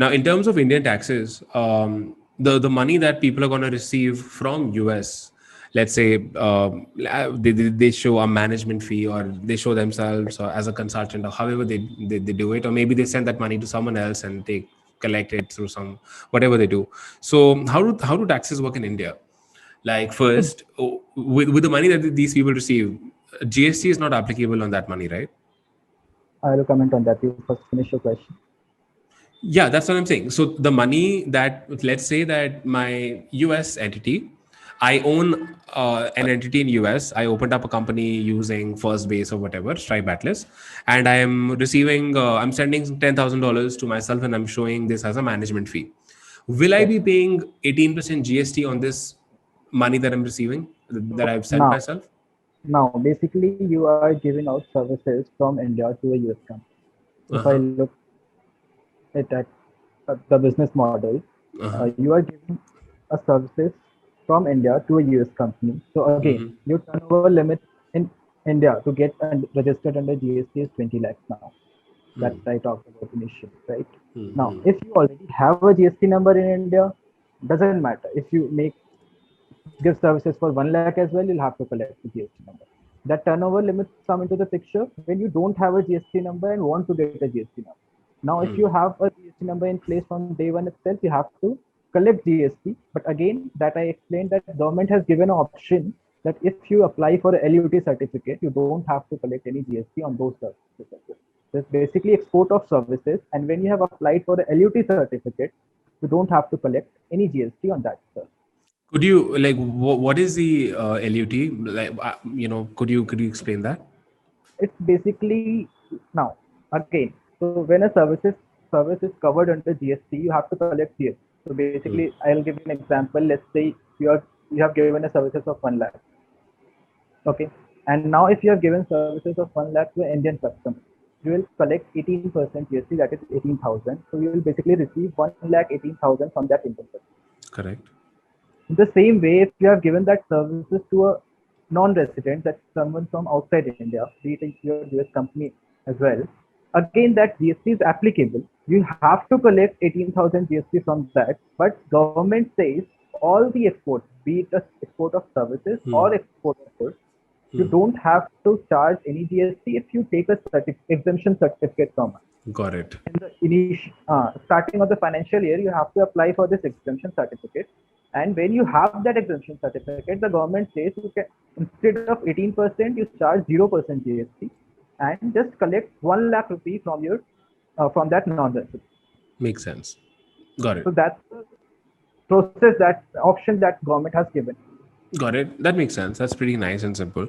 Now, in terms of Indian taxes, the money that people are going to receive from US, let's say they show a management fee, or they show themselves as a consultant, or however they do it, or maybe they send that money to someone else and they collect it through some whatever they do. So how do taxes work in India? Like first, with the money that these people receive, GST is not applicable on that money, right? I will comment on that. You first finish your question. Yeah, that's what I'm saying. So the money that, let's say that my US entity, I own an entity in US. I opened up a company using First Base or whatever, Stripe Atlas, and I am receiving, I'm sending $10,000 to myself, and I'm showing this as a management fee. Will I Yes. be paying 18% GST on this money that I'm receiving, that I've sent Now, myself? basically, you are giving out services from India to a US company. If I Uh-huh. look at the business model, Uh-huh. you are giving a services from India to a US company. So again, Mm-hmm. your turnover limit in India to get registered under GST is 20 lakhs now. That I talked about initially, right? Now, if you already have a GST number in India, doesn't matter. If you give services for 1 lakh as well, you'll have to collect the GST number. That turnover limits come into the picture when you don't have a GST number and want to get a GST number. Now, if you have a GST number in place from day one itself, you have to collect GST. But again, that I explained, that government has given an option that if you apply for a LUT certificate, you don't have to collect any GST on those services. It's basically export of services, and when you have applied for a LUT certificate, you don't have to collect any GST on that service. Could you like what is the LUT? Like could you explain that? It's basically, now again, so when a service is covered under GST, you have to collect GST. So basically, I'll give you an example. Let's say you have given a services of 1 lakh. Okay. And now if you have given services of 1 lakh to an Indian customer, you will collect 18% GST, that is 18,000. So you will basically receive 1 lakh 18,000 from that Indian customer. Correct. In the same way, if you have given that services to a non-resident, that's someone from outside India, be it your US company as well, again that GST is applicable. You have to collect 18,000 GST from that, but government says all the exports, be it the export of services or export of goods, you don't have to charge any GST if you take a exemption certificate from us. Got it. In the starting of the financial year, you have to apply for this exemption certificate. And when you have that exemption certificate, the government says you can, instead of 18%, you charge 0% GST and just collect 1 lakh rupee from your from that non-resident. Makes sense. Got So it. that's the process, that option that government has given. Got it. That makes sense. That's pretty nice and simple.